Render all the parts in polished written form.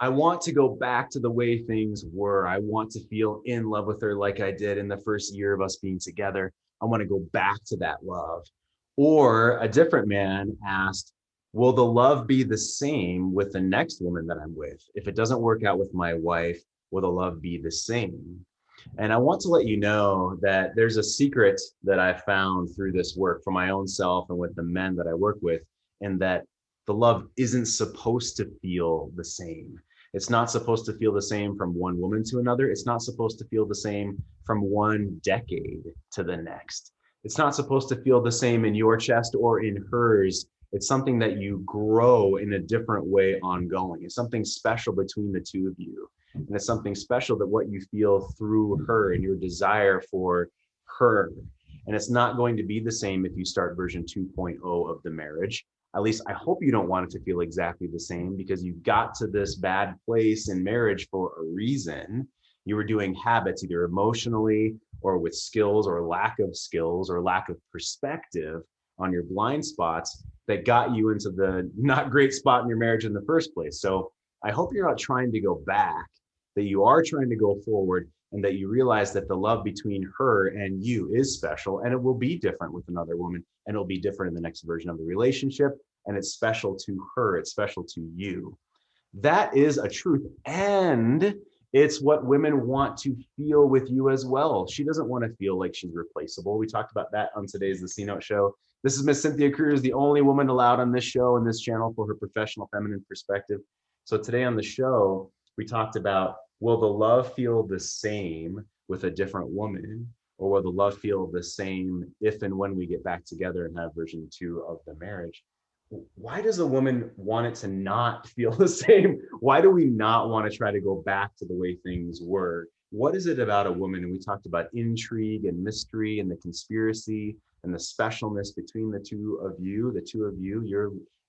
I want to go back to the way things were. I want to feel in love with her like I did in the first year of us being together. I want to go back to that love. Or a different man asked, will the love be the same with the next woman that I'm with? If it doesn't work out with my wife, will the love be the same? And I want to let you know that there's a secret that I found through this work for my own self and with the men that I work with, and that the love isn't supposed to feel the same. It's not supposed to feel the same from one woman to another. It's not supposed to feel the same from one decade to the next. It's not supposed to feel the same in your chest or in hers. It's something that you grow in a different way ongoing. It's something special between the two of you. And it's something special that what you feel through her and your desire for her. And it's not going to be the same if you start version 2.0 of the marriage. At least I hope you don't want it to feel exactly the same, because you got to this bad place in marriage for a reason. You were doing habits either emotionally or with skills or lack of perspective on your blind spots that got you into the not great spot in your marriage in the first place. So I hope you're not trying to go back, that you are trying to go forward, and that you realize that the love between her and you is special, and it will be different with another woman, and it'll be different in the next version of the relationship, and it's special to her, it's special to you. That is a truth, and it's what women want to feel with you as well. She doesn't want to feel like she's replaceable. We talked about that on today's The C Note Show. This is Miss Cynthia Cruz, the only woman allowed on this show and this channel for her professional feminine perspective. So today on the show, we talked about, will the love feel the same with a different woman, or will the love feel the same if and when we get back together and have version 2 of the marriage? Why does a woman want it to not feel the same? Why do we not want to try to go back to the way things were? What is it about a woman? And we talked about intrigue and mystery and the conspiracy and the specialness between the two of you,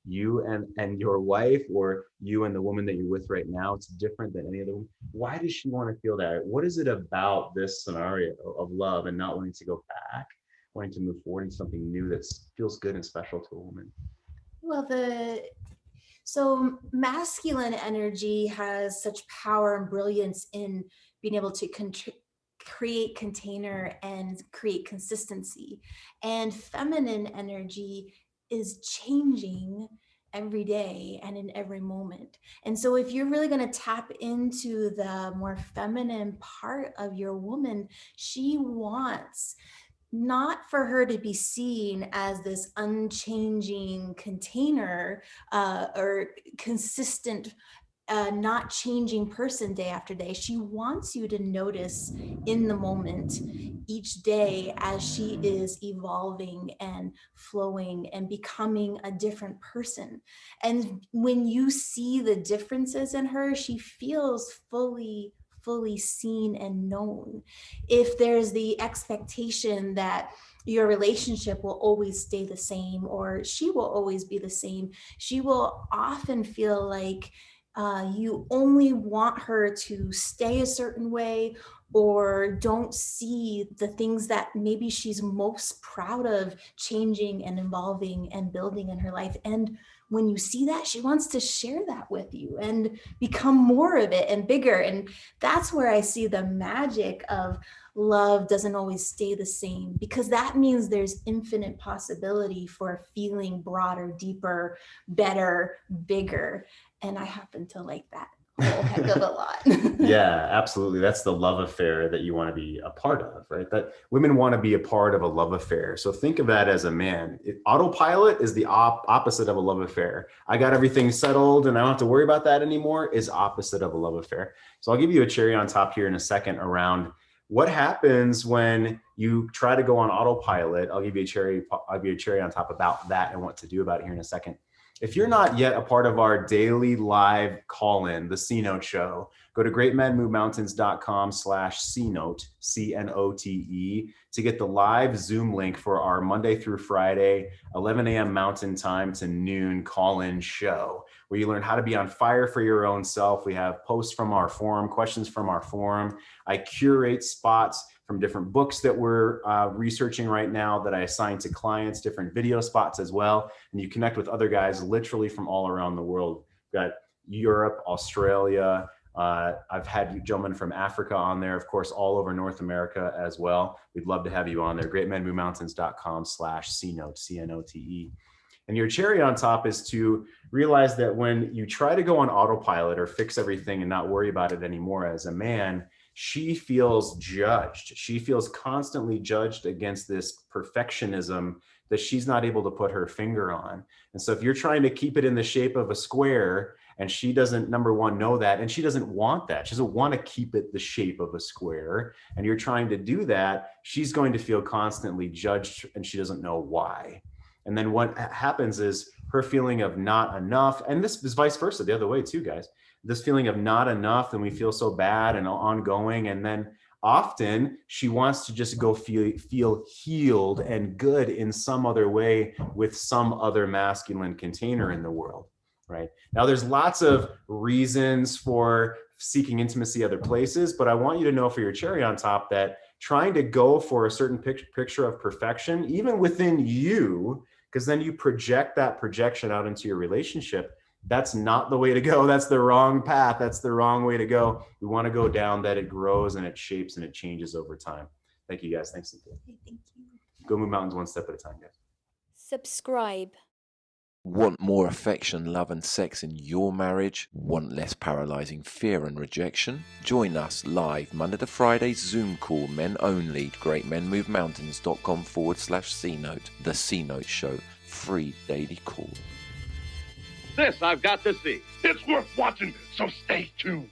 you and your wife, or you and the woman that you're with right now. It's different than any other woman. Why does she want to feel that? What is it about this scenario of love and not wanting to go back, wanting to move forward into something new that feels good and special to a woman? Well, so masculine energy has such power and brilliance in being able to create container and create consistency. And feminine energy is changing every day and in every moment. And so if you're really going to tap into the more feminine part of your woman, she wants not for her to be seen as this unchanging container or consistent, not changing person day after day. She wants you to notice in the moment each day as she is evolving and flowing and becoming a different person. And when you see the differences in her, she feels fully seen and known. If there's the expectation that your relationship will always stay the same or she will always be the same, she will often feel like you only want her to stay a certain way, or don't see the things that maybe she's most proud of changing and evolving and building in her life. And when you see that, she wants to share that with you and become more of it and bigger. And that's where I see the magic of love doesn't always stay the same, because that means there's infinite possibility for feeling broader, deeper, better, bigger. And I happen to like that a whole heck of a lot. Yeah, absolutely. That's the love affair that you want to be a part of, right? That women want to be a part of a love affair. So think of that as a man. Autopilot is the opposite of a love affair. I got everything settled and I don't have to worry about that anymore is opposite of a love affair. So I'll give you a cherry on top here in a second around what happens when you try to go on autopilot. I'll give you a cherry on top about that and what to do about it here in a second. If you're not yet a part of our daily live call-in, the C Note Show, go to greatmenmovemountains.com/C-Note, CNOTE, to get the live Zoom link for our Monday through Friday, 11 a.m. Mountain Time to noon call-in show, where you learn how to be on fire for your own self. We have posts from our forum, questions from our forum. I curate spots from different books that we're researching right now that I assign to clients, different video spots as well. And you connect with other guys literally from all around the world. We've got Europe, Australia. I've had gentlemen from Africa on there, of course, all over North America as well. We'd love to have you on there. greatmenmovemountains.com/cnote, C-N-O-T-E. And your cherry on top is to realize that when you try to go on autopilot or fix everything and not worry about it anymore as a man, she feels judged. She feels constantly judged against this perfectionism that she's not able to put her finger on. And so if you're trying to keep it in the shape of a square and she doesn't, number one, know that, and she doesn't want that. She doesn't want to keep it the shape of a square. And you're trying to do that, she's going to feel constantly judged and she doesn't know why. And then what happens is her feeling of not enough, and this is vice versa the other way too, guys. This feeling of not enough, and we feel so bad and ongoing. And then often she wants to just go feel healed and good in some other way with some other masculine container in the world, right? Now, there's lots of reasons for seeking intimacy other places, but I want you to know for your cherry on top that trying to go for a certain picture of perfection, even within you, because then you project that projection out into your relationship. That's not the way to go. That's the wrong path. That's the wrong way to go. We want to go down that it grows and it shapes and it changes over time. Thank you, guys. Thanks, Cynthia. Thank you. Go move mountains one step at a time, guys. Subscribe. Want more affection, love and sex in your marriage? Want less paralyzing fear and rejection? Join us live Monday to Friday Zoom call, men only, greatmenmovemountains.com/C-Note. The C-Note Show, free daily call. This I've got to see. It's worth watching, so stay tuned.